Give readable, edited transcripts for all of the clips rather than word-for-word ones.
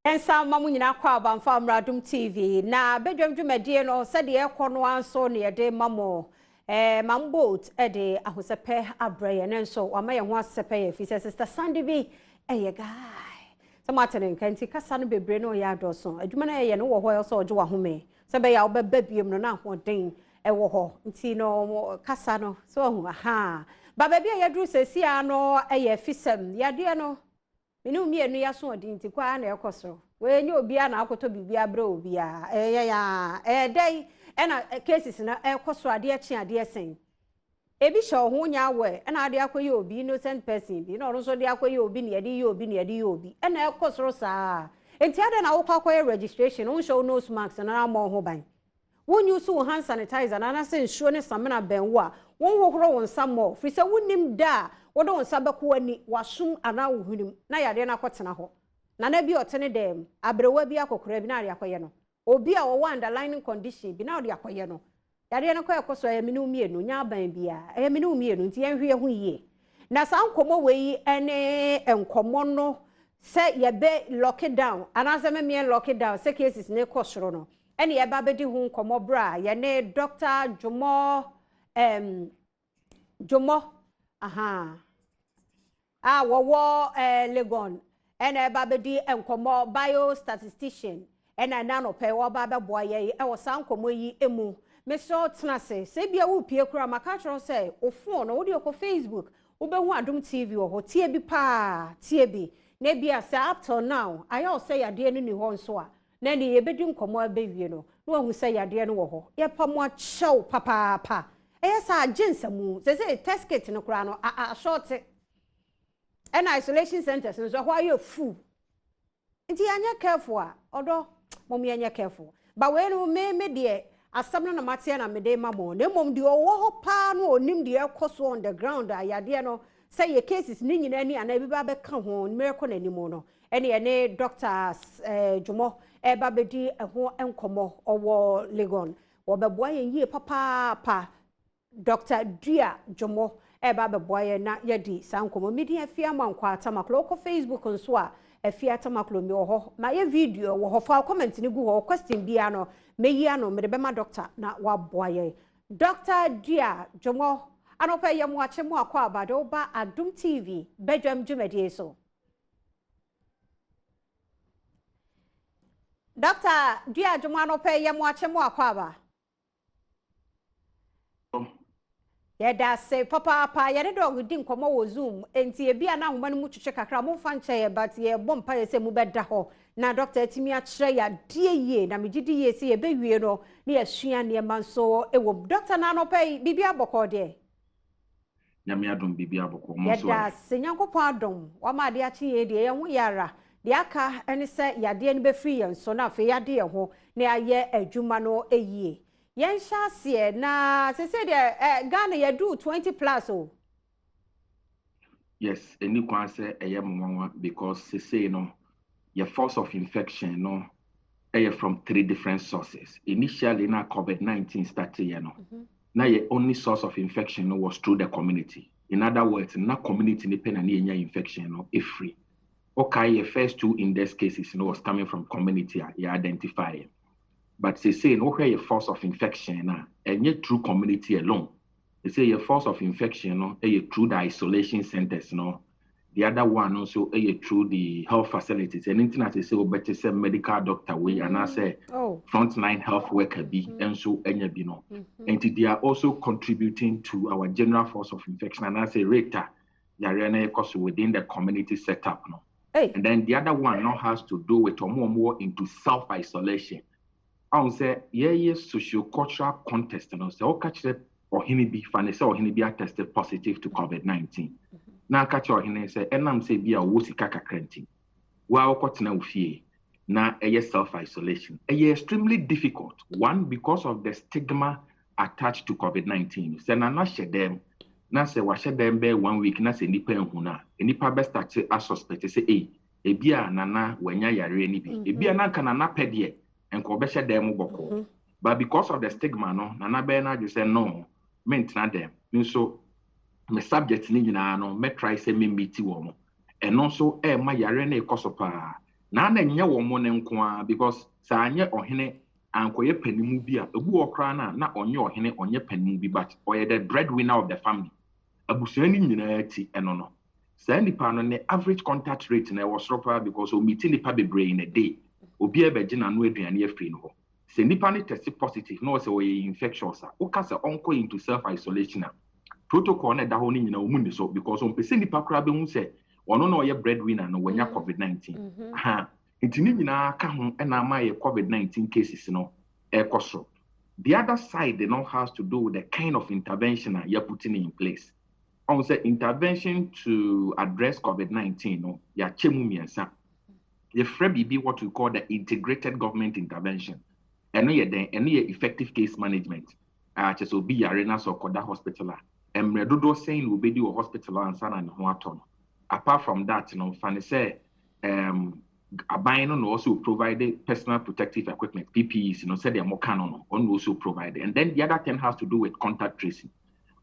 Ensa mamu nyina kwa abamfa Mradum TV na bedwam dwumadie no sede ekono anso ne yede mamo mambot de ahosepe abraye ne nso wamaye ho asepe ye fi sister Sandy bi eye guy samatene nkanti kasa no bebre no ya adoso adwuma na ye no wo ho so oje wa home sebe ya obeba biem no na ahoden wo ho nti no kasa no so hu aha ba ba bia yadru sesia no eye fisem yade no minu mienu ya so odi nti kwa na ekosoro we nye obia na akoto bibia bra obia ya dai na cases na ekosoro ade echi ade esen ebi sho ho nya we na ade akoye obi innocent person bi na so de akoye obi ne ade ye obi ne ade ye obi na ekosoro saa enti ade na wokwa akoye registration won show nose mask na amon ho ban won use hand sanitizer na na se nsuo ne samena benwo a won hohoro won samo firi se wonim da wodo won sabako ani wasum ana wohunim na yade na kotena ho na bi otene dem abrewa bi akokora bi na ade akoye no obi a wo underlying condition bi na ade akoye no yade na koye koso ya minu mienu nya ban bia minu mienu nti yenhwe ho yie na sa nkomo wei ene enkomo no se yebe lockdown ana se me lockdown se cases ne kosoro no ene yeba bedi hu nkomo bra ye ne Dr. Jomo aha wowo Legon ene eba bedi enkomo biostatistician ena nano pe wo ba beboa ye e wo san komo yi emu me so tena se bia wo pie kura maka tro se ofo no wo de ko Facebook wo be hu Adum TV wo ho tie bi pa tie bi na bia se up till now ayo se yade no ni ho nso a na ni ye bedi nkomo abewie no no hu se yade no wo ho ye pa mo achew papa sa agensamu se test kit no kura no a short and isolation centers so why you fool nti anya careful a odo mom anya careful but when me de asam na mate na me de mamo na mom de owo ho pa no onim de ekoso on the ground ayade no say your cases ni nyina ni ana bi ba be ka ho miracle na nimo no ene ne Dr. Jomo ba be di ho enkomo owo Legon wo be boa ye papa Dr. Dia Jomo eba beboye na yedi sankomo media afia mankwa atamaklo ko Facebook nso a afia atamaklo mi ho ma ye video wo ho fa comment ni gu ho question bia no meyi ano me be ma doctor na wa boye Dr. Dia Jomo anopa ye mo ache mo akwa abado ba Adum TV bedwam dwumadie so Dr. Dia Jomo anopa ye mo ache mo akwa ba yeda se papa yede dog di nkomo wo Zoom enti ebia na ahoma no mu twetwe kakra mo fa nche ye but ye bompa ye se mu beda ho na doctor atimi a kire ya die ye na megidi ye se ye bewie no na ye sua ne manso ewo doctor na no pai bibia boko de nyame adom bibia boko mo so yeda se nyankopon adom wa ma de achi ye de ye ho yara de aka ene se yade ne be free ye nso na fe yade ye ho na aye adwuma no eyie yen shasie na se de Ghana ye do 20 plus oh yes any kwan say monwa because say no your force of infection no from 3 different sources initially na COVID-19 started you know now your only source of infection no, was through the community. In other words na community ni pen na infection no e free okay your first 2 index cases you know was coming from community you identify. But they say no where your force of infection and yet through community alone. They say your force of infection no through the isolation centers no. The other one also through the health facilities. And anything as they say better say medical doctor way and I say frontline health worker be and so any be no. And they are also contributing to our general force of infection and I say rate within the community setup no. And then the other one now has to do with more into self-isolation. I say yeah socio-cultural context and say catch it or hini be fan say or hini be tested positive to COVID-19. Now catch or hini say enam say be a wosika kakrenti. Wa okotena ufie na self-isolation. Extremely difficult. One, because of the stigma attached to COVID-19. Say na share them na say wa share them be 1 week na say nipa ehuna. Nipa be start a suspect say ebia nana wanya yare ni bi. Ebia na kanana pedie and Kobesha demo boko. But because of the stigma, no, Nana Bernard, you say no, meant not them. So, my subject, no, me try say me meet you, and also, my yarene cosopa, na nyɛ wɔ mo ne nko because saa nyɛ ɔhene ankoyɛ panimu bi a ebu okra na ɔnyɛ ɔhene ɔnyɛ panimu bi but ɔyɛ the breadwinner of the family abusua ni nyinaa ti ɛno no saa nipa no ne average contact rate na ɛwɔ soro paa because o meet nipa bebree in a day obi ɛbɛgye na no aduane afiri no hɔ sɛ nipa ne test positive na ɔsɛ ɔyɛ infectious a woka sɛ ɔnkɔ into self isolation a protocol na ɛda hɔ ne nyinaa ɔmu ni so because ɔmpɛ sɛ nipa koraa bɛhu sɛ ɔno na ɔyɛ breadwinner no wɔnya COVID-19 nti ne nyinaa ka ho ɛna ama yɛ COVID-19 cases no ɛkɔ so. The other side you know, has to do with the kind of intervention you're putting in place. On say intervention to address COVID-19 no ya chemu miensa. The FREBI be what we call the integrated government intervention. And any effective case management. Just will be arena so koda hospital. And redodo saying will be do hospital and sana and huaton. Apart from that, you know, Fanny say Abino also provided personal protective equipment, PPEs, you know, said they're more canon on also provided. And then the other thing has to do with contact tracing.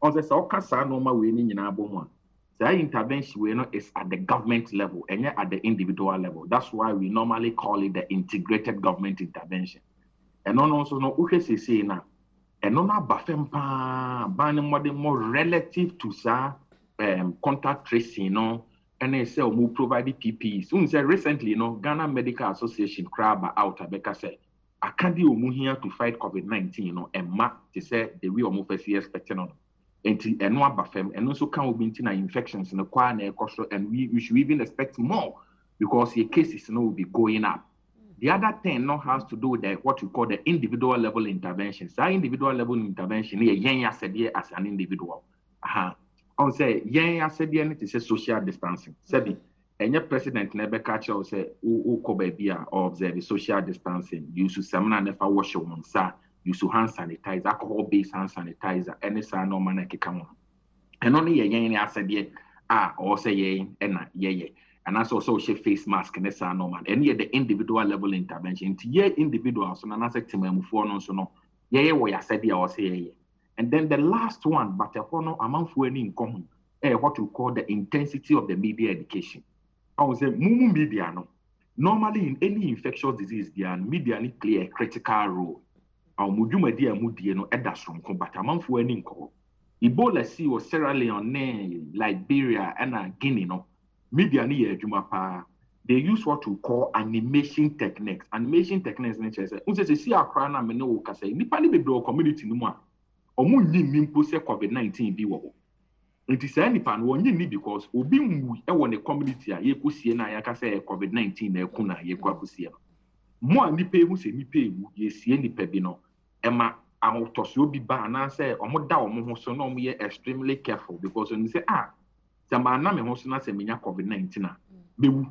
On the Saukasa normal way in Aboma. The intervention we know is at the government level and yet at the individual level. That's why we normally call it the integrated government intervention. And also no say now. And no bafempa more relative to contact tracing, you know. And they say we provide PPEs. Recently, you know, Ghana Medical Association crab out Abeka said, I can't do here to fight COVID-19, you know, and mark to say the way of first expecting on. And no bafem, and also can be infections in the choir and we should even expect more because the cases you know, will be going up. The other thing now has to do with what we call the individual level intervention. So individual level intervention, as an individual. On say, I said, it is a social distancing. Sabi, and your president never catch or say, or observe the social distancing. You should summon never wash your own, sir. You should hand sanitizer, alcohol based hand sanitizer, and it's no man come on. And only I said, or say, and that's also face mask, and it's no man. And yet the individual level intervention, to ye individuals, and I said to me, for no, so no, where I said, or say, and then the last one, but among in common, what we call the intensity of the media education. I would say, media no. Normally, in any infectious disease, the media play a critical role. Our muduma no edasrum but among in call. Ebola see or Sierra Leone, Liberia, and Guinea no. Media ni jumapa. They use what we call animation techniques. Animation techniques, nature say, unse see our crown and no kase. Nipani be do community no more. Omo nimpo se COVID-19 bi wo. Nti say nipa no onye ni because obi nwu e wo ne community a ye kosie na ya ka say COVID-19 na eku na ye kwa kosie no. Mo nipa ehu se nipa ewu ye sie nipa bi no ema amotoso obi ba na say omo da omo ho so na omo ye extremely careful because when you say sama na me ho so na say menya COVID-19 na mewu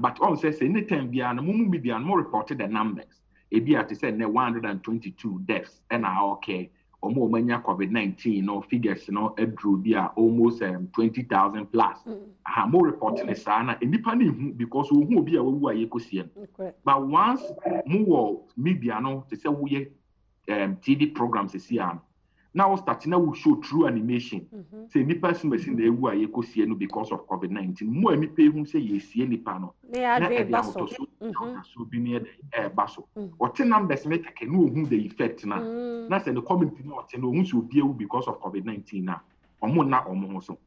but on say anytime bia na mo media no reported the numbers e bia to say 122 deaths and okay Omanya COVID-19 no figures no drew there almost 20,000 plus. More reporting is sana independent because who be a we but once more media no to say we TV programs is here. Now starting we show true animation. Say ni person in the way no because of COVID-19. More any pay who say yes any panel. So be near the basso. What numbers make I know who the effect now. That's in the community not know who should deal because of COVID-19 now. Or more now or more so.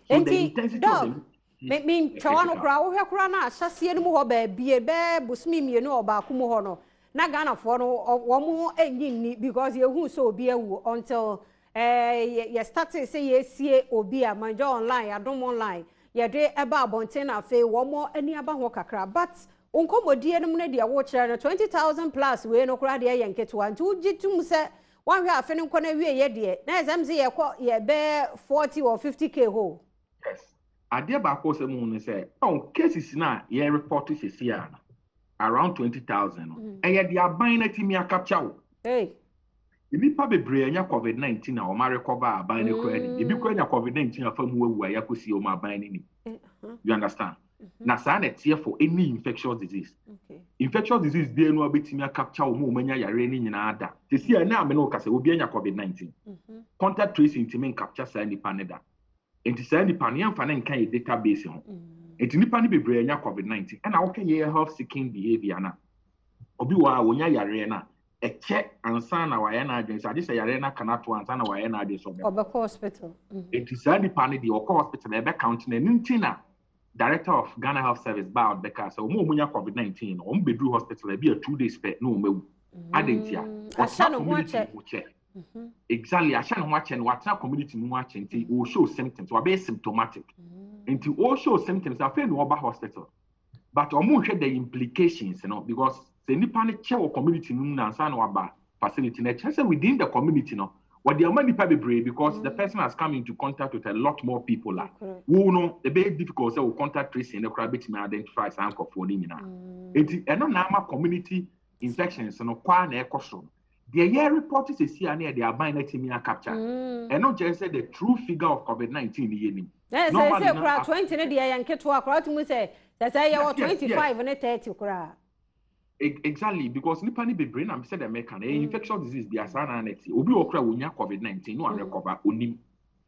So the intensity of the mean Chawano crowd, Hakrana, Sassian Mohobe, be a bear, Busmi, you know about Kumohono. Nagana for one more engine because you who so be a until you start to say yes, or be a major online, I don't online. Ya day about Bontena Fe, one more any about Wakakra, but Uncomo dear Munedia watcher 20,000 plus we no cradia yanket one, 2 jitum say 1 year fenum corner we ye dear. Nice MZ ye bear 40 or 50K ho. Yes. I dear Bako Moon say, oh, cases now, ye reported is here. Around 20,000. And yet they are buying a timia capture. Hey. If you probably bring COVID-19 or my recover buying a credit, if you credit COVID-19 from where you could see my buying you understand? Now, sign it here for any infectious disease. Infectious disease, they know a bit timia capture or more when you are raining in other. To see a now, Menoka will be in COVID-19. Contact tracing to make capture sign the Panada. And to send the Panian Fanan kind database. enti nipa ni bebree nya COVID-19 and okay ye health seeking behavior na obi wa wonya yare na eche ansa na waye na adwen sade se yare na kana to ansa na waye na adwen so be hospital enti sa nipa ni de hospital e be count na ntina Director of Ghana Health Service ba because omo munya COVID-19 no bedu hospital e be a 2 days pe no mewu adentia exactly asha no wache no watna community mu wache nti o show symptoms wa be symptomatic nti o show symptoms afa no oba hospital but omo hwe the implications no because se nipa ne che wo community mu na ansa no aba facility na che within the community no what the amount people brave because the person has come into contact with a lot more people. Who know the very difficult so contact tracing the crowd between identify some for it and no community infections no kwa na ekoso. The year report is here near the abine timia capture. And not just say the true figure of COVID-19 year. Yes, I say crowd 20 na dia yanke to crowd mu say that say you 25 and 30 crowd. Exactly, because nipa ni bebrain am said American infectious disease be asana neti obi okra wonya COVID-19 no recover onim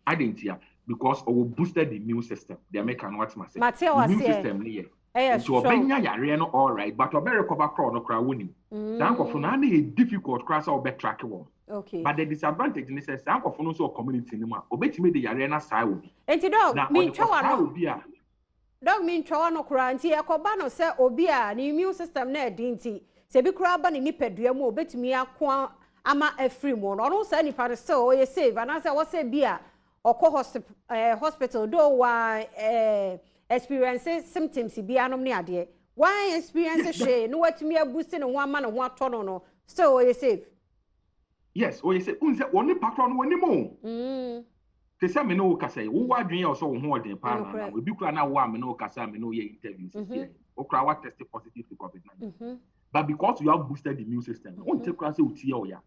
identia because we boosted the immune system the American what must say immune system ni so obenya yare no all right but obe recover crawl no crawl wonim sankofo na na difficult crawl so obe track one okay but the disadvantage is say sankofo no so community ni ma obetime the yare na sai obi enti dog me twa no dog mean twa no kura nti ekoba no se obi a ni immune system na edinti se bi kura ba ni nipadua mu obetumi akwa ama afri mu no no se nipa se o ye save ana se wo se bi a okọ hospital do wa experience symptoms bi anom ne ade why experience she no watumi abusi ne ho ama ne ho ato no so o ye save yes o ye save unse oni patron woni mo se me no kasa wo wadwen ya so wo ho odin pa na we bi kura na wo am no kasa me no ye interviews here o kura wa test positive to COVID-19 but because you have boosted the immune system won take kura say utie o ya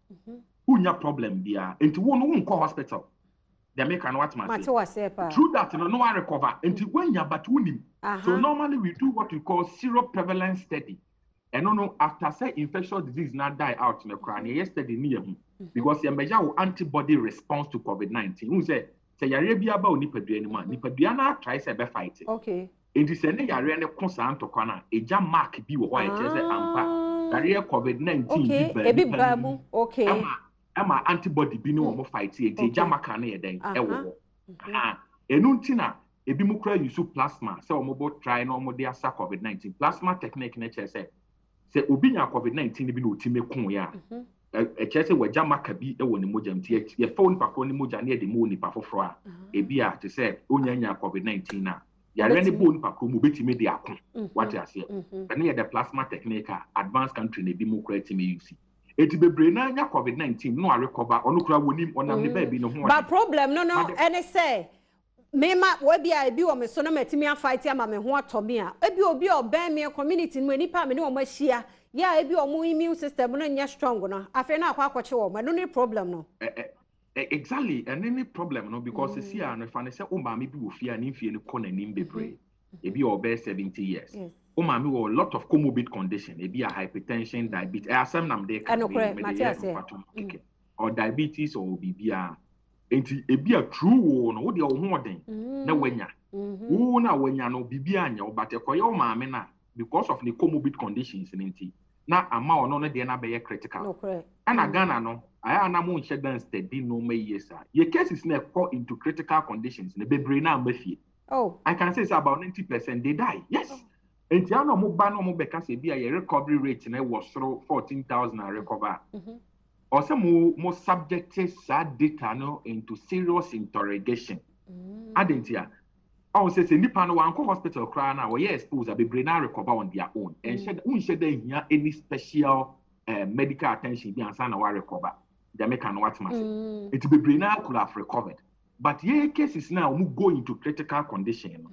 unya problem bia enti wo no nko hospital they make an what man say through that no one recover enti wenya but unim so normally we do what we call seroprevalence study and no after say infectious disease na die out in the kura na yesterday ni yam because you measure antibody response to COVID-19 who say yare bia ba onipadua ni ma nipadua na try say be fight okay enti say ne yare ne ko san to kwana eja mark bi wo ho e say ampa yare COVID-19 bi ba mu okay ama antibody bi ni wo mo fight enti eja mark na ye den e wo enu ntina ebi mu kra use plasma say wo mo bo try no mo de asa COVID-19 plasma technique na che say obi nya COVID-19 bi na otime kun ya chese waja makabi e woni moja mti ye phone pakro ni moja na e de mo ni pa foforo a e bia te se onyanya COVID-19 na ya rene bone pakro mo betime de akon what you say na ye the plasma technique advanced country na bi mo kra time use eti bebre na nya COVID-19 no a recover onu kra woni onam ne ba bi no ho but problem no any say mema we bia e bi wo me so na matimi a fight ama me ho atomi a e bi obi oban me community no nipa me ne wo mahia ya ebi omu immune system no nya strong no afi na akwakoche wo ma no ni problem no exactly and any problem no because see an if an say o ma me bi wo fia ni fie ni kona ni mbebre ebi obe 70 years o ma me wo lot of comorbid condition ebi a hypertension diabetes asem nam de kan or diabetes or bibia enti ebi a true wo no wo de wo ho oden na wanya wo na wanya no bibia anya obate koye o ma me na because of the comorbid conditions in it. Now, ama no na de na be critical. No correct. And Ghana no, I na mo nche dan steady no me yes. Your cases na fall into critical conditions. Ne bebre na mbefie. Oh. I can say it's about 90% they die. Yes. Enti ano mo ba no mo be ka se bia your recovery rate na was through 14,000 recover. Or some mo subjected sad data no into serious interrogation. Adentia. I say nipa no wan hospital cry na we exposed be brain recover on their own and should there any special medical attention be answer na we recover they make an what matter it be brain could have recovered but ye cases now we go into critical condition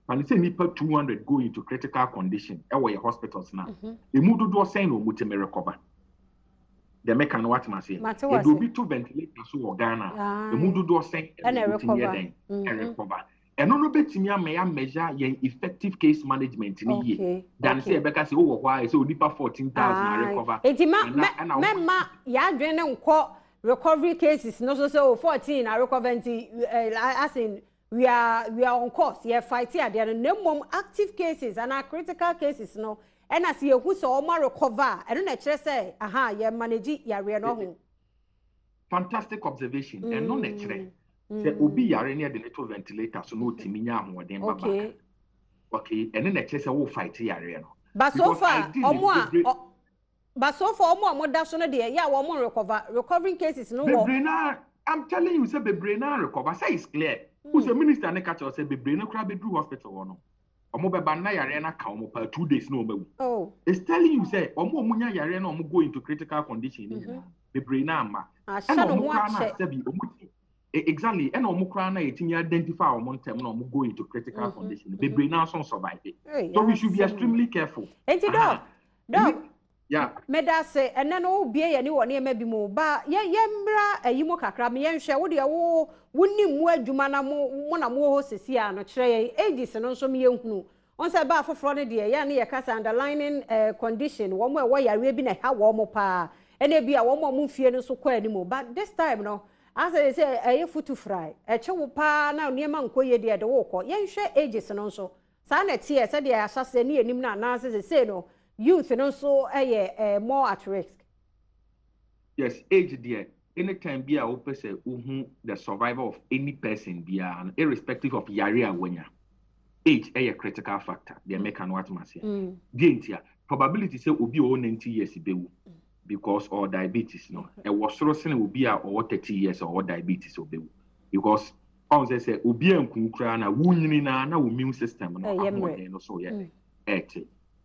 and say nipa 200 go into critical condition e we hospitals now e mu do say no mu teme recover they make an what matter e do be to ventilator so Ghana e mu do say and recover and no betimi am measure your effective case management in a year. Than say Becca say oh why so deeper 14,000 recover. Memma ya dwene nko recovery cases no so 14 I recover as in we are on course. Yeah, fighting at the end. Active cases and our critical cases no. And as you who so more recover, I don't know say, aha, yeah, manage ya no. Fantastic observation. And no nature. Say obi yare near the little ventilator so no timinya ahoden baba. Okay. Okay, and then nature say wo fight yare no. But so far, but so far, more that's on the yeah, one more recovering cases no more. I'm telling you, say Bebrena recover. Say it's clear. Who's the minister? Ne catch us say Bebrena crab through hospital or no. Omo be ban na yare na ka omo per 2 days no me. Oh. It's telling you say omo munya yare na omo go into critical condition. Bebrena ama. And omo kra na say bi omo exactly. And omo kra na yetimi identify omo ntem na omo go into critical condition. Bebrena son survive. So we should be extremely careful. Dog. Yeah. Meda say and then oh be ye ni woni e mabi mu ba ye mbra ayimo kakra me ye nhwe wo de wo wonni mu adwuma na mo na mo ho sesi a no kire ye ages no so me ye hunu on say ba foforo ne de ye na ye kasa underlining condition wo mo e wo yare bi na ha wo mo pa ene bi a wo mo mfie no so kwa ani mu but this time no as I say aye futu fry e che wo pa na niema nkoye de de wo ko ye nhwe ages no so sa na tie se de asase ne enim na na se no youth and also more at risk. Yes, age there. Anytime be a open say the survival of any person be irrespective of yarea wenya. Age a critical factor. They make an what masia. Dientia probability say obi o 90 years bewu because or diabetes no. E was rosen obi a or 30 years or diabetes obewu because on say obi enku kra na wunyini na immune system no no so yeah.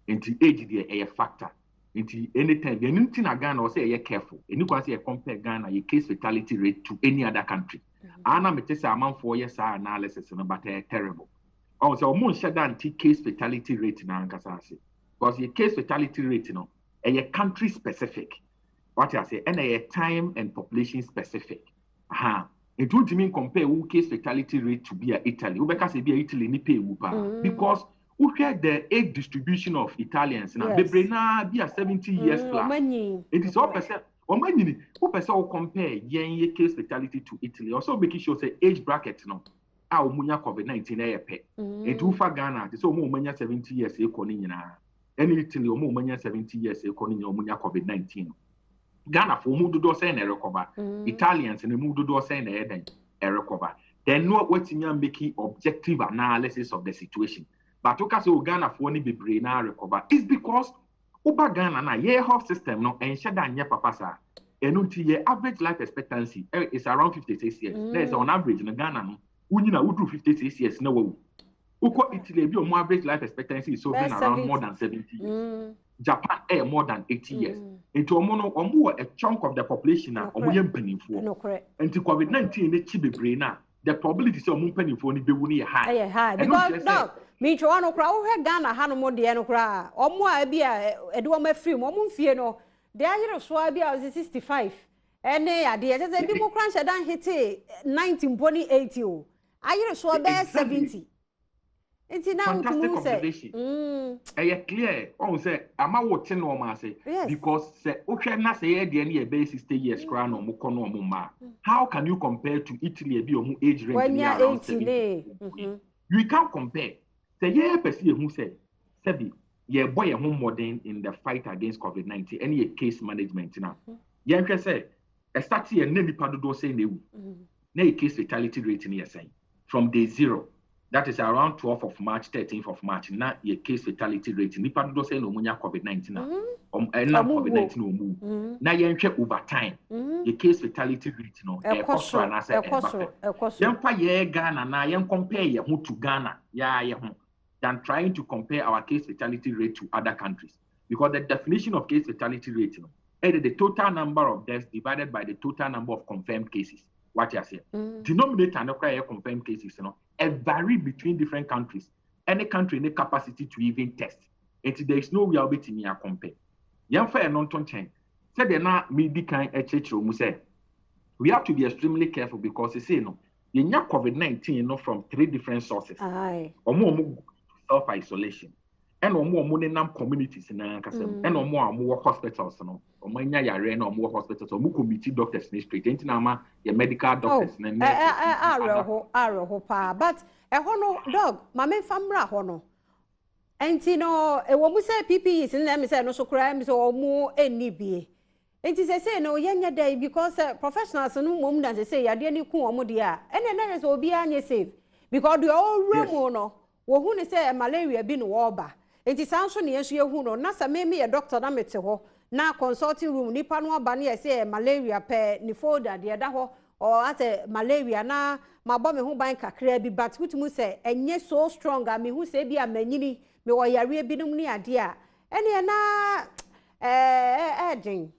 Into age there a factor. Into anytime you need to Ghana or say you're careful. And you can say compare Ghana your case fatality rate to any other country. Anna me say amount 4 years analysis but terrible. Also almost shut down case fatality rate na nkasa because your case fatality rate a country specific. What I say and a time and population specific. It would mean compare case fatality rate to be a Italy. Because be Italy ni pay because look at the age distribution of Italians now. Bebrena be a 70 years plus. It is all percent. Or many who person compare yen case fatality to Italy. Also making sure say age bracket no. Our munya COVID-19 a pe. And to fa Ghana, so more munya 70 years e koni nyina. Any Italy or more munya 70 years e koni munya COVID-19. Ghana for mu do say na recover. Italians and mu do say na e recover. Then no wetin making objective analysis of the situation. But to say Ghana for ni bebre na recover is because Uba Ghana na ye health system no enshada anya papa sa enunti ye average life expectancy is around 56 years. There's on average in Ghana no unyina udru 56 years na wo. Uko Italy bi o average life expectancy is over around more than 70 years. Japan more than 80 years. Into omo a chunk of the population na omo ye mpanimfo. No correct. Into COVID-19 ne chi bebre na the probability say omo mpanimfo ni bewu ni high. High because no me twa no kra wo hwe Ghana ha no mo de no kra omo a bia ede wo mafiri mo mfie no de ayere so a bia 65 ene ade ye say bi mo kra nche dan hit 90 mboni 80 o ayere so be 70 enti na utumu say clear on say ama wo te no ma say because say o hwe na say ye de ne ye be 60 years kra no mo kono mo ma how can you compare to Italy be o age range around 70 you can't compare. Say yeah, person who said, "Sebi, yeah, boy, a home modern in the fight against COVID-19. Any case management now. Yeah, I say, a start here, nearly part do say no case fatality rate in here saying from day 0. That is around 12th of March, 13th of March. Now your case fatality rate. Ni part do say no munya COVID-19 now. Now COVID-19 no move. Now you check over time. Your case fatality rate no. Ghana now. You compare you to Ghana. Than trying to compare our case fatality rate to other countries. Because the definition of case fatality rate is the total number of deaths divided by the total number of confirmed cases. What you say? Denominator no confirmed cases, vary between different countries. Any country in capacity to even test. And there is no way I'll be to compare. Young fair non-ton chain. Said they're not medical say we have to be extremely careful because you say no. You COVID-19 from 3 different sources. Or more self-isolation. and more nam communities in Ankasem, and more hospitals, no, or many yare no more hospitals, or more community doctors in the street, ain't nama, your medical doctors, and but a hono dog, mamma famra hono. And you know, a woman say PPEs in them say no so crimes or more any be. And it say no younger day because professionals no woman as they say, I didn't cool modia, and then there is will be any safe because the old room no, who say malaria been warba. It is also near you who know, Nasa made me a doctor Nameto, now consulting room, Nippon Bani say malaria per Nifoda, the other or as a malaria na my bomb who bank a crabby, but which must say, and yes, so strong, I mean, who say be a menini. Me wa yare binum ni adia ene na adding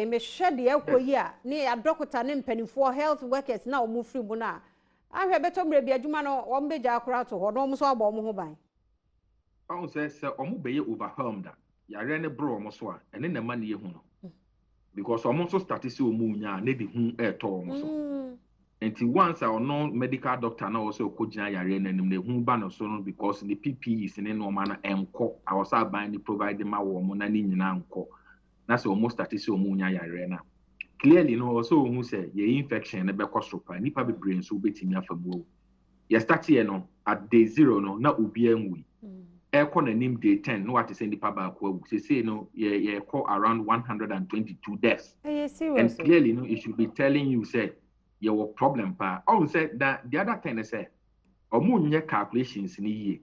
me hwede ekoyi a ne adokota ne mpanifo health workers na omu free mu na ahwe beto mre bi adwuma no wo mbeja akora to ho no mo so abo omo ho ban I say omu beye overwhelmed yare ne bro omo so a ene na ma ne yehu no because omo so start say omu nya na de hu eto omo so until once our non-medical doctor now also kojina yare nanim ne hu ba no so no because the PPEs ne no ma na enko I was buying the provide ma wo mo na ni nyina enko na so almost start say omu nya yare na clearly no also who say ye infection na be kostopa nipa be brain so betimi afamu ye start here no at day 0 no na obi anwi e ko na nim day 10 no what say nipa ba ko awu say no ye call around 122 deaths and clearly no it should be telling you say your problem pa all said that the other thing is say omunye calculations ni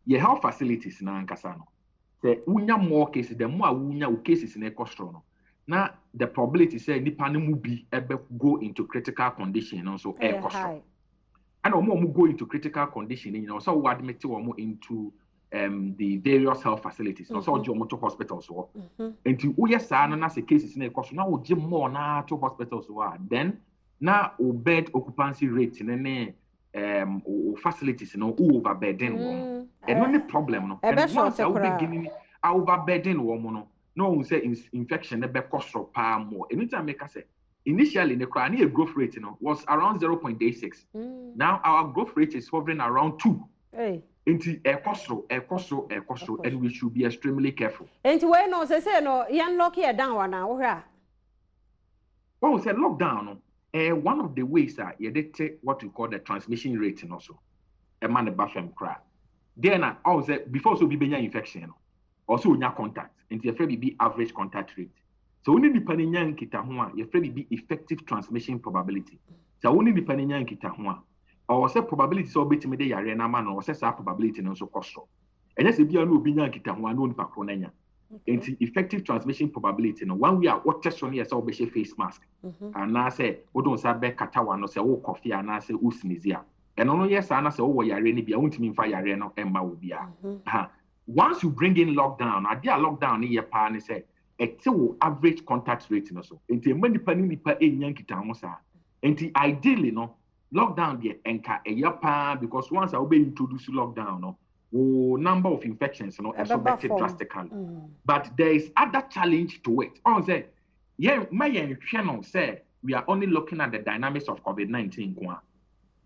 ye health facilities na ankasa no say unya more cases the more unya cases na ekostro no na the probability say nipa ne mu bi ebe go into critical condition no so ekostro and omo go into critical condition you know so we admit omo into the various health facilities no so omo to hospitals so enti uye saa no na se cases na ekostro na oje more na to hospitals so then na o bed occupancy rate ne facilities no overburden wo and no problem no and once I beginning overburden wo no no say infection ne be costro pa more anytime make say initially the chronic growth rate was around 0.86 now our growth rate is hovering around 2 into a costro and we should be extremely careful and when no say no yan lock here down now say lockdown one of the ways you detect what we call the transmission rate also a man the bafem cry then also before so be infection also nya contact and your friend be average contact rate so only depending on kita ho your friend be effective transmission probability so only depending on kita ho or say probability so betimi dey yare na man or say probability no so costo and yes bia no obi nya kita ho no nipa kro na nya and effective transmission probability no one we are what test on here so be face mask and na say we don't say be katawa no say wo coffee and na say wo sneeze and no yes na say wo yare ni bia wontimi mfa yare no emma wo bia once you bring in lockdown idea lockdown here pa ni say it's average contact rate no so enti many nipa enya kita ho sa enti ideally no lockdown there enka pa because once I will be introduce lockdown no number of infections expected drastically but there is other challenge to it on say say we are only looking at the dynamics of COVID-19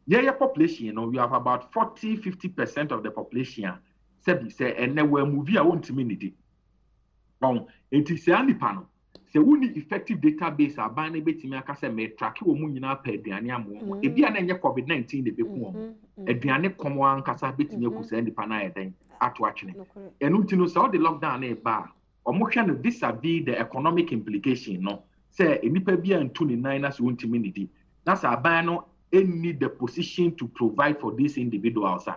your population you have about 40-50% of the population say and then we movie won't mean it is any panel say we need effective database abane betimi aka say me track wo mu nyina pa aduane amo e bia na nye COVID-19 de be ku aduane komo ankasa betimi akusa nipa na yeden ato atwene enu ntino so the lockdown na ba omo hwe no vis-a-vis the economic implication no say nipa bia ntu ni nan na so ntimi nidi na sa aban no need the position to provide for these individuals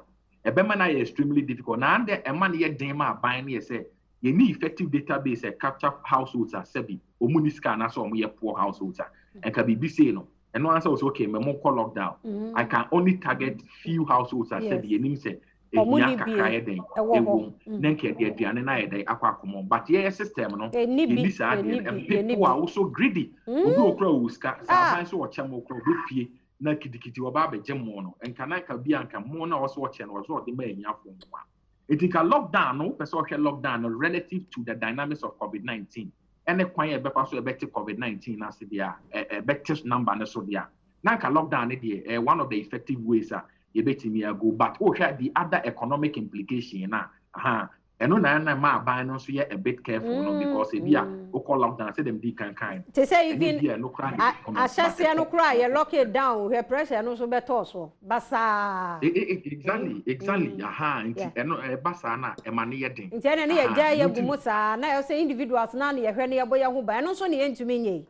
e be man na extremely difficult na and e man ye den ma aban na ye say you need effective database capture households sebi omuniska na so omo ye poor households and can be say no and no answer was okay me mo call lockdown I can only target few households sebi enim say ehia kakra ye den ewo nenke de aduane na ye den akwa komo but ye system no ni sa de and people are also greedy obi okra uska sa ban so ocha mo okra pie na kidikiti oba be gemo no enka ka bi anka mo na wo so oche no wo so de ma enya fo nwa. It is a lockdown, no person lockdown relative to the dynamics of COVID-19. Any quiet better COVID-19 as the better number so there. Now lockdown one of the effective ways you bet me go, but the other economic implication eno na ma ban no so ye a bit careful no because e bia o call lockdown say them di kan they say even no cry ashase no cry you lock it down her pressure no so better so basa exactly nti eno basa na e ma ne ye den nti ene ne ye gya ye gumu saa na you say individuals na ne ye hwe ne ye boye ho ba eno so ne ye ntumi nye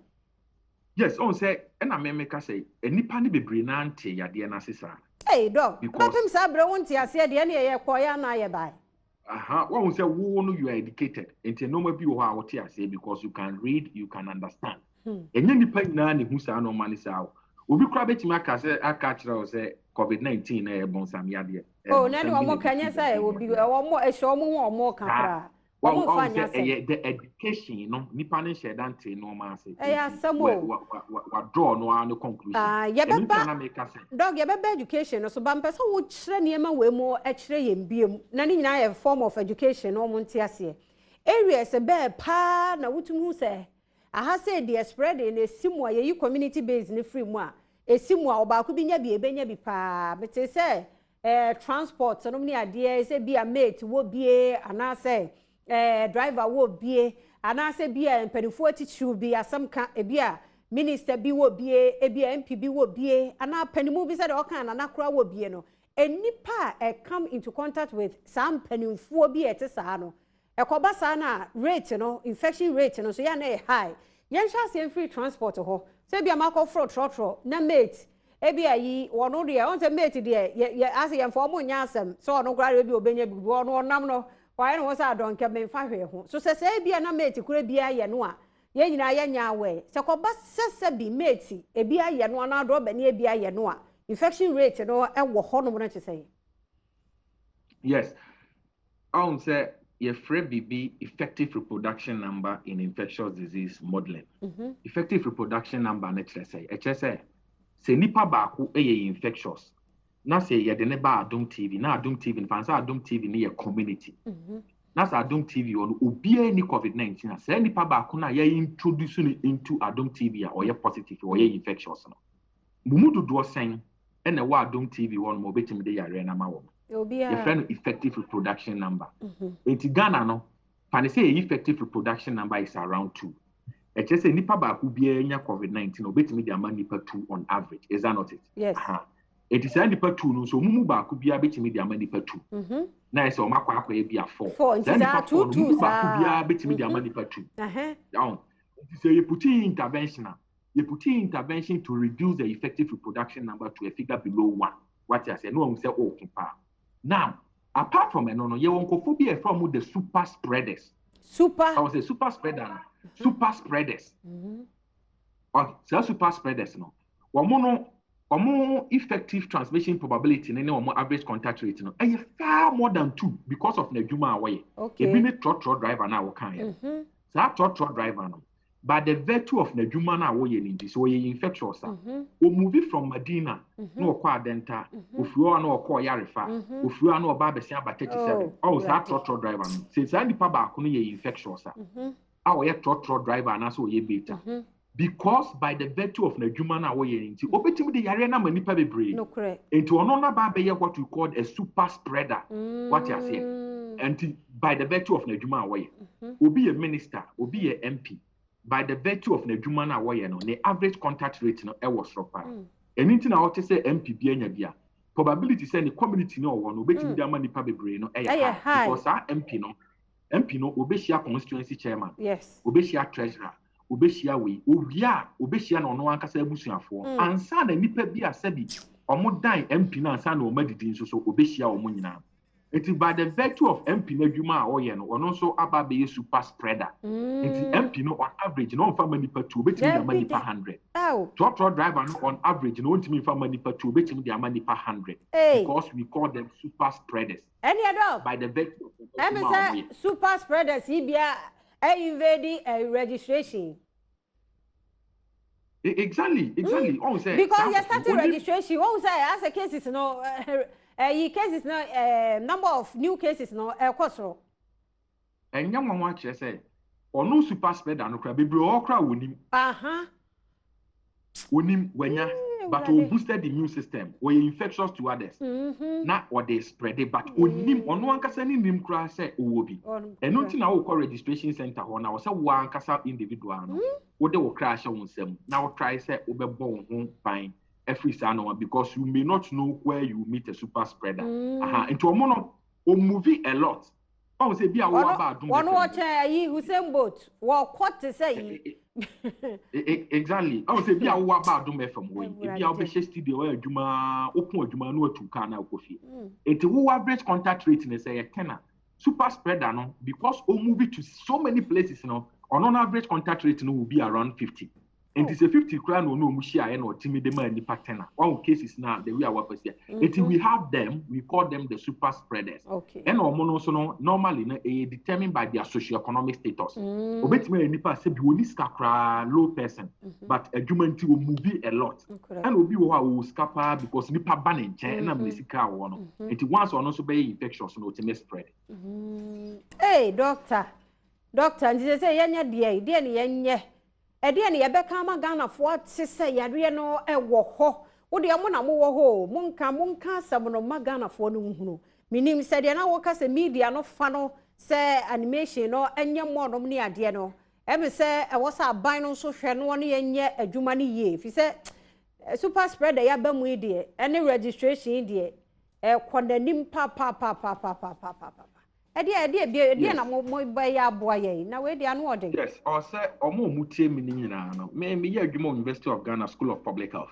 yes on say ena me ka say enipa ne bebre na ante yade na sesa hey dog bapem sa bre wonti ase de ne ye koya na ye bai what we say wo no you are educated nti no ma bi wo ha wo te ase because you can read you can understand enye nipa nyina ne hu saa no ma ne saa obi kura betimi aka say aka kira o say covid-19 na e bon sam yade oh na de wo mo kanye say obi wo mo ehwo mo ho mo kakra wo fanya say the education no nipa ne share dante no ma say ya samo wa draw no conclusion ye beba dog ye beba education so ba mpesa wo kire niema we mo e kire ye mbiem na ne nyina ye form of education no mo ntia se areas be pa na wutumu say aha say the spread in esimu ye community based ni free mu a esimu a oba ko bi nya bi ebenya bi pa bete say transport no ni ade say bi a mate wo bie ana say driver wo bie ana se bia empanifo atichu bi asem ka ebia minister bi wo bie ebia MP bi wo bie ana panimu bi se de okan na nakura wo bie no enipa come into contact with some panifo bi etesa no ekoba sa na rate no infection rate no so ya na high yen sha se free transport ho se bia makọ fro trotro na mate ebia yi wono de on se mate de ye ase yen fo mo nya asem so ono kura bi obenya bi wono onam no why no was adon ke me fa hwe ho so se bia na mate kura bia ye no a ye nyina ye nya we se ko ba sese bi mate e bia ye no na do ba ne bia ye no a infection rate no e wo ho no na say yes on say your free BB effective reproduction number in infectious disease modeling effective reproduction number na say se nipa ba ko e infectious na say ye de ne ba Adom TV na Adom TV na fansa Adom TV ni ye community na say Adom TV on obia ni covid-19 na say nipa ba ko na ye introduce ni into Adom TV or ye positive or ye infectious no mumu do sen e na wa Adom TV won mo betim de yare na ma wo obia ye friend effective reproduction number enti Ghana no fan say effective reproduction number is around 2 e che say nipa ba ko bia nya covid-19 obetim de ama nipa 2 on average is that not it yes it is any per 2 no so mumu ba ku bia betimi de amani per 2 na ese o makwa akwa bia 4 then the 2 ba ku bia betimi de amani per 2 down so you put in intervention to reduce the effective reproduction number to a figure below 1 what I say no one say okay pa now apart from no you won ko phobia from the super spreaders I was a super spreader super spreaders so super spreaders no omo effective transmission probability ne omo average contact rate no e far more than 2 because of na dwuma away e bi ne trotro driver na wo kan ya so trotro driver no by the virtue of na dwuma na wo ye ni so ye infectious o move from Medina no okwa Adenta ofuo na okwa Yarefa ofuo na oba besia ba 37 oh so trotro driver no say say nipa ba ko no ye infectious a wo ye trotro driver na so ye beta because by the virtue of Najuma na woye nti obetimi de yare na manipa bebre no correct enti ono na ba be what we call a super spreader what you say and by the virtue of Najuma woye obi a minister obi a MP by the virtue of Najuma na woye no the average contact rate no e was ropa anything na what say MP bi anya bia probability say the community no wo no obetimi de ama nipa bebre no e high because our MP no obeshia constituency chairman yes obeshia treasurer obeshia we owia obeshia na ono ankasa abusuafo ansa na nipa bi asabi omo dan MP na ansa na o madidi nso so obeshia omo nyina enti by the virtue of MP na dwuma a oye no ono so aba be super spreader enti MP no on average no fa manipa 2 obetimi da manipa 100 trotro driver no on average no ntimi fa manipa 2 obetimi da manipa 100 because we call them super spreaders any other by the virtue of super spreaders ibia invading registration. Exactly. Oh, say because you started registration. What say as a cases no, cases no, number of new cases no, cost. And young one watch say, or no super spreader no crab, be bro, or crowd wonim. Wonim when ya. but we boosted the immune system. We infectious to others. Not what they spread it, but on one kasa ni nim kura say obi. And nothing now we call registration center. When I was a one kasa individual, no, what they will crash on them. Now try say obe bon fine every sano because you may not know where you meet a super spreader. Into a mono or movie a lot. Oh, say be a about one watch who same boat. Well, what to say? Exactly. I say be a about do me from way. If you have studio where Juma open Juma no to Kana coffee. It will average contact rate in say a tenor. Super spreader no because we move to so many places now. On average contact rate no will be around 50. And it's a 50 crown no mushia and or timid man the pattern. One cases now the way our was here. We have them, we call them the super spreaders. Okay. And or monosono normally determined by their socioeconomic status. Obet me nipa say be only scapra low person, but a human will move a lot. And will be who scapa because nipa ban and I'm sika one. And once or also be infectious no to spread. Hey doctor, and they say yanya dear yanya. Ede ne yebeka ma Ghana fo tse yare no ewo ho wo de mo na mo wo ho monka asem no ma Ghana fo no hunu minim se de na wo ka se media no fa no se animation no enye mo no ne ade no e be se e wo sa ban no so hwe no ne yenye adwuma ne ye fi se super spreader ya ba mu ide ene registration de e konanim pa Ede na mo ba ya aboa ye na we dia no ode. Yes, or say omo mutie me nyina no. Me ye adwuma University of Ghana School of Public Health.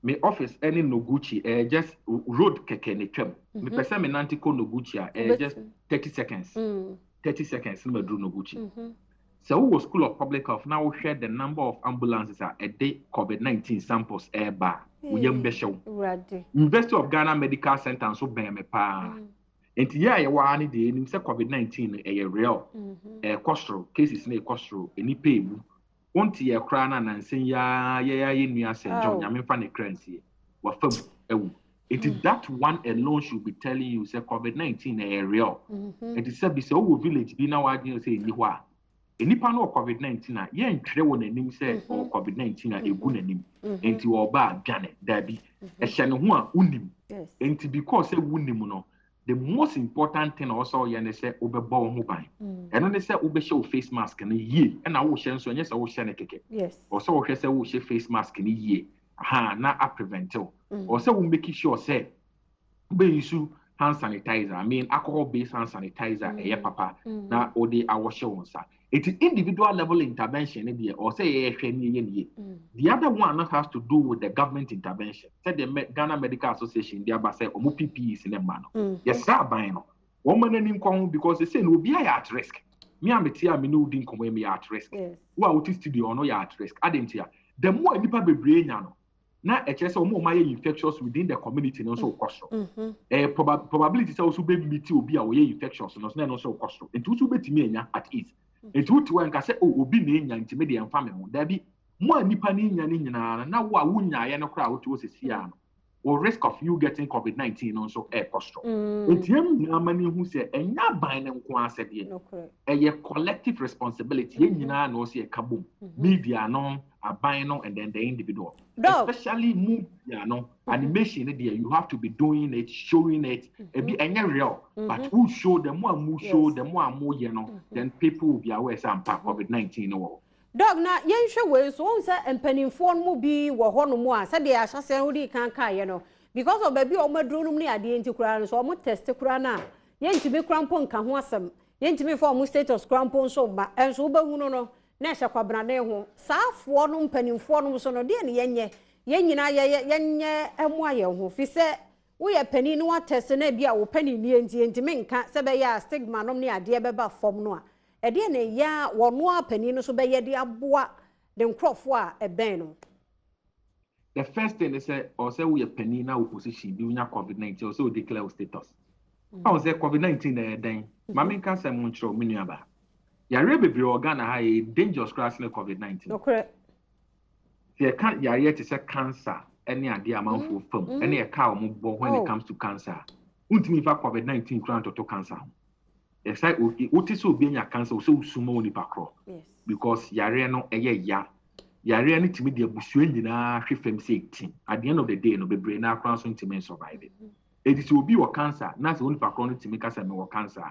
Me office any Noguchi just road keke ne twam. Me pese me nantiko Noguchi just 30 seconds. 30 seconds me do Noguchi. So we was School of Public Health now we share the number of ambulances a day COVID-19 samples air bar. We yam be show. University of Ghana Medical Center so ben me pa. And yeah, you want it in COVID-19 a real costro cases in a costro any pay. One year crown and saying ya in St. John, I mean funny currency. What firm it is that one alone should be telling you say COVID-19 a real. It is said be so village be now arguing say you are. Any panel of COVID-19 yeah and clear one name say or COVID-19 a good name into our bad Janet Debbie a shannon unim. And to because a wunim no. The most important thing also you say obebo ho ban. And when they say obe show face mask na ye and I will share so yes I will share keke. Yes. Also we say we share face mask na ye. Na a prevent. Also we make sure say be use hand sanitizer. I mean alcohol based hand sanitizer papa na ode awashe won sa. It is individual level intervention or say the other one has to do with the government intervention. Say the Ghana Medical Association, they are say omo PPEs in a man. Yes, sir, bino. One man in come because they say no be at risk. Me am tia me no din come me at risk. Who are out studio no ya at risk. Adentia. The more nipa bebre nya no. Na e chese omo ma infectious within the community no so cost. Probability say also be meet obi a we infectious no so cost. It also betimi enya at ease. It would when I say, oh, be named intermediate family. There be more nipa ni nyina na wa wunya ye no crowd to see or risk of you getting COVID-19 also air cost. It yam many who say enya ban nko asede ye collective responsibility ye nyina no say kabum media no aban no and then the individual especially media no animation there you have to be doing it showing it e be enya real but who show them more show them more you know then people will be aware some COVID-19 no. Dog na yen hwe we so on say empanimfo no bi wo ho no mu a say de ahyase ho di kan ye no because of baby o maduro no ne ade enti kura no so o test kura na yen tibi kura mpo nka ho asem yen tibi for mu status kura mpo so ma enso ba hu no na hye kwabra na ho saafo no empanimfo no so no de ne yenye yen nyina yenye emu aye ho fi se wo ye pani no wa test na bia wo pani ni enti me nka se be ya stigma no ne ade be ba fom no a ede na ya wono apani no so be ye de aboa de nkrofo a eben no. The first thing they say or say we pani na opposition bi unya COVID-19 or so declare status. I say COVID-19 den mama kan say mon chro menu aba. Yare bebre organ ha e dangerous class na COVID-19. Okay. They can't yare to say cancer any ade amanfo fam any e ka o bo when it comes to cancer. Untimi fa COVID-19 kran to cancer. Yes, what is so being a cancer so sumo ni pakro. Yes. Because yare no eye ya yare ani timi de abusuo nyina hwe fam say 18 at the end of the day no be brain na kran so ntimi survive it is obi wo cancer na say onipa kron timi ka say me wo cancer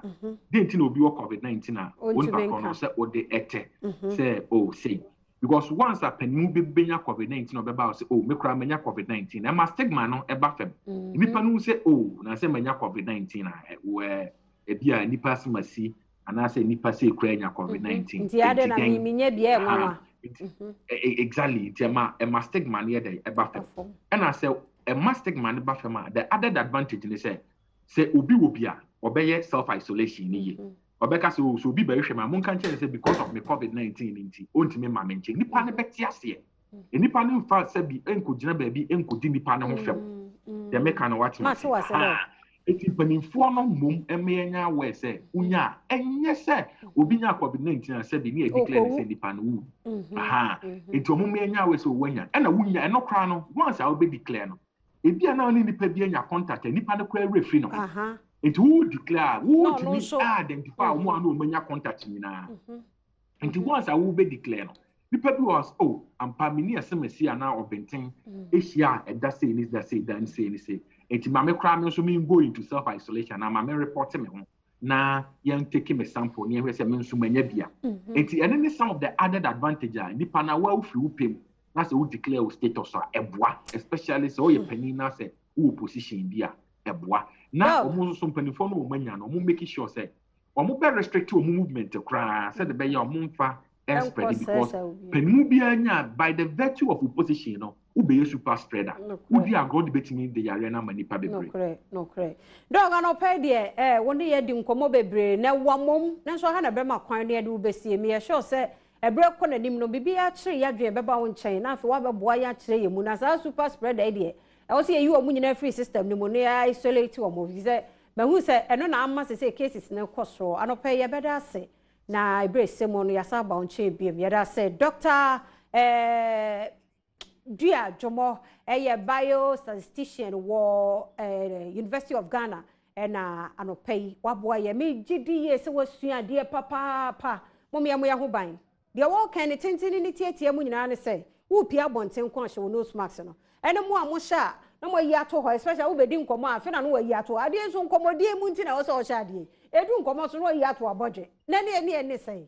dey ntimi obi wo covid-19 na onipa kron say o de ete say oh say because once a panimu be benya covid-19 no be ba say oh me kra menya covid-19 e ma stigma no e ba fam nipa no say oh na say menya covid-19 na we e bia nipa smasi ana say nipa say kra nya covid-19 nti ade na mi nya bia e nwa exactly nti e ma stigma ne dey e ba fam and I say a mastic man ba fam the added advantage ni say obi wo bia obeye self isolation ni ye obeka say so obi ba hwe ma mon kan say because of me covid-19 nti ontime ma menche nipa ne beti ase nipa ne fa say bi enkogina ba bi enkodi nipa ne ho fam de me kan what ma eti panimfo no mom emenya we say unya enye say obi nya covid-19 say bi ni declare say nipa no wu eti omum enya we say wanya na wunya eno kra no once I will be declare no ebi ana oni nipa bi anya contact nipa ne kwa refi no enti who declare who to me identify omo anu omanya contact nyina enti once I will be declare no nipa bi was oh ampa mini asemasi ana obenten ehia eda say ni that say dan say ni say enti ma me kra me so me go into self isolation na ma me report me ho na yan take me sample ni ehwe say me so manya bia enti ene ni some of the added advantage nipa na wa ufiri upem na say who declare your status eboa especially so you penny na say who position bia eboa na omo so penifo no manya no omo make sure say omo be restrict omo movement kra say the be ya omo mfa spread because penimu bia nya by the virtue of position no who be super spreader who dey agro debate me the arena manipa bebre no correct dog no pay there woni ye di nkomo bebre na wamom na so ha na be ma kwan ne de ubesie me ye sure say ebre ko nanim no bibia kire yadwe beba wo nchen na afi wa beboa ya kire yemu na sa super spreader e de e wo se yi wo munyina free system ni mo no ya isolate wo mo vise ma hu se eno na amma se cases na koso anope ye beda ase na ebre semo no ya sa ba wo nchen biem ye da se doctor Dia Jomo a biostatistician wo University of Ghana na anope waboa ye me gidi ye se wasua de papa momi amoya ho ban de wo kan tentini ni tietie mu nyina ne se wo pia bonten kon hye wo nose mask no ene mu amo sha na mo yi ato ho especially wo bedi nkomo afi na no wa yi ato ade so nkomo de mu nti na wo se o sha de edu nkomo so no yi ato abodwe na ne se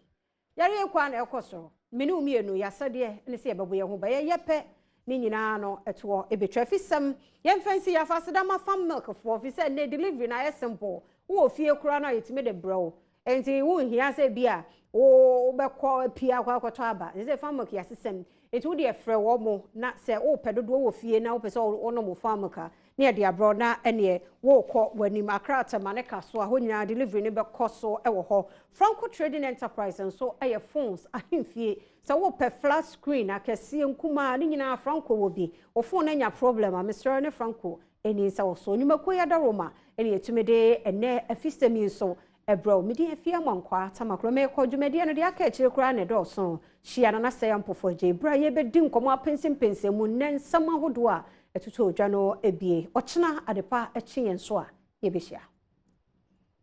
yare ekwa na ekoso mini umienu ya sade ne se ebebo ye ho ba ye yepe ni nyina no eto ebetwa fisem ye mfansi ya faseda ma fam milk for fi se ne delivery na ye simple wo fie kura na yetime de bro enti wo hia se bia wo be ko pia kwa kwato aba se fam milk ya sisem enti wo de efre wo mo na se wo pedodo wo fie na wo pese wo no mo fam milk ne de abro na ene wo ko wani makrata maneka so a ho nyina delivery ne be koso e wo ho Franco Trading Enterprise and so aye phones ahemfie so wo pe flat screen akese nkuma ni nyina Franco wo bi wo phone na nya problem a Mr. ne Franco eni sa wo so nyuma ko ya da Roma eni etumede ene afistemi so ebro medi afia monkwa tamakro me ko dwumede no de aka akire kura ne do so hia na say ampofo je bra ye be di nkomo apensim mu nensam ahodo a etutu odwa no ebie ochena adepa echi yenso a ye be hia